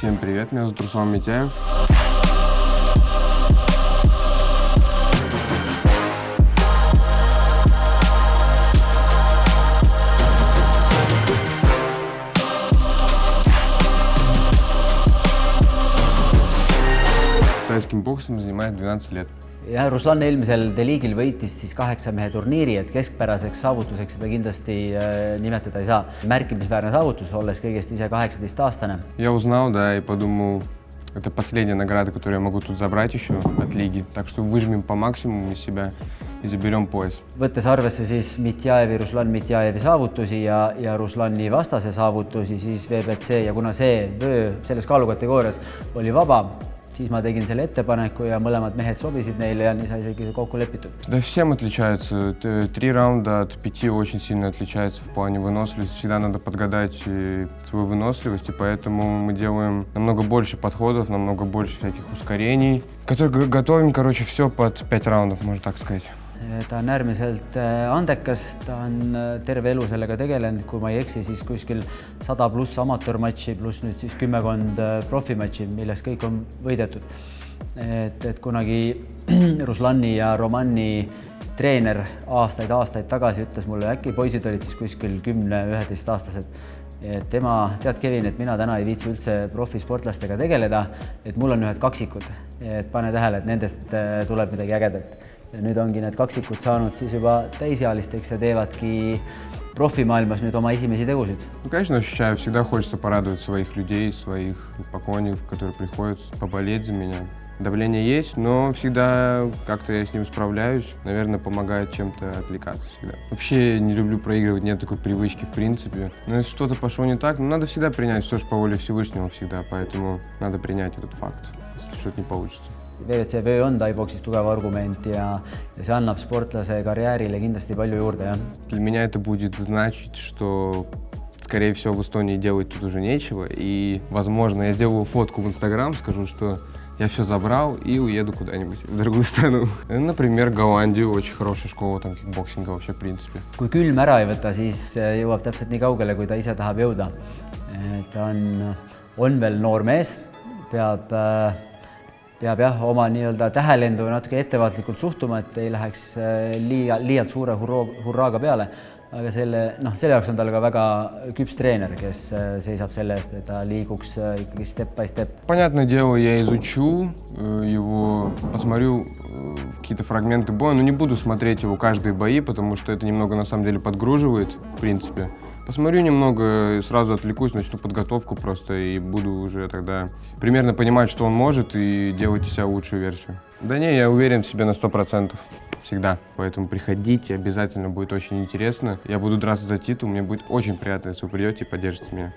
Всем привет, меня зовут Руслан Митяев. Тайским боксом занимаюсь 12 лет. Ja Ruslan eelmisel D-liigil võitis siis 8 mehe turniiri, et keskpäraseks saavutuseks seda kindlasti nimetada ei saa. Märkimisväärne saavutus, olles kõigest ise 18-aastane. Я узнал, да, и подумал, это последняя награда, которую я могу тут забрать еще от лиги. Так что выжмем по максимуму из себя и заберем пояс. Võttes arvesse siis Ruslan Mitjajevi saavutusi ja Ruslani vastase saavutusi, siis VBC ja kuna see vöö selles kaalukategoorias oli vaba, siis ma tegin selle ettepaneku ja mõlemad mehed sobisid neile ja nii sai isegi kokku lepitud. Да, всем отличается. 3 раунда от 5 очень сильно отличается в плане выносливости. Всегда надо подгадать свою выносливость, и поэтому мы делаем намного больше подходов, намного больше всяких ускорений, которые готовим, короче, все под 5 раундов, можно так сказать. Ta on äärmiselt andekas, ta on terve elu sellega tegelenud, kui ma ei eksi, siis kuskil 100+ amatöörmatši pluss nüüd siis 10 profimatši, millest kõik on võidetud. Et kunagi Ruslani ja Romani treener aastaid tagasi ütles mulle, äkki poisid olid siis kuskil 10–11-aastased. Tema, tead Kevin, et mina täna ei viitsi üldse profisportlastega tegeleda, et mul on ühed kaksikud, et pane tähele, et nendest tuleb midagi ägedat. Ja nüüd ongi need kaksikud saanud siis juba täisealisteks ja teevadki профимaailmas nüüd oma esimesi tegusid. Ну, конечно, ощущаю, всегда хочется порадовать своих людей, своих поклонников, которые приходят поболеть за меня. Давление есть, но всегда как-то я с ним справляюсь. Наверное, помогает чем-то отвлекаться всегда. Вообще не люблю проигрывать, нет такой привычки в принципе. Но если что-то пошло не так, надо всегда принять, все же по воле Всевышнего всегда, поэтому надо принять этот факт, если что-то не получится. VBC vöö on тайбокsis tugev argument ja see annab sportlase karjäärile kindlasti palju juurde. Ja. Для меня это будет значить, что, скорее всего, в Эстонии делать тут уже нечего. И, возможно, я сделаю фотку в Инстаграм, скажу, что я все забрал и уеду куда-нибудь в другую страну. Например, Голландию, очень хорошая школа там кикбоксинга вообще, в принципе. Kui külm ära ei võta, siis jõuab täpselt nii kaugele, kui ta ise tahab jõuda. Ta on veel noor mees, peab jah oma nii-öelda tähelendu natuke ettevaatlikult suhtuma, et ei läheks liialt suure hurraaga peale. Aga selle jaoks on tal ka väga küps treener, kes seisab selle eest, et ta liiguks ikkagi step by step. Понятное дело, я изучу его, посмотрю какие-то фрагменты боя, но не буду смотреть его каждые бои, потому что это немного на самом деле подгруживает, в принципе. Посмотрю немного, сразу отвлекусь, начну подготовку просто и буду уже тогда примерно понимать, что он может, и делать из себя лучшую версию. Да не, я уверен в себе на 100%. Всегда. Поэтому приходите, обязательно будет очень интересно. Я буду драться за титул, мне будет очень приятно, если вы придете и поддержите меня.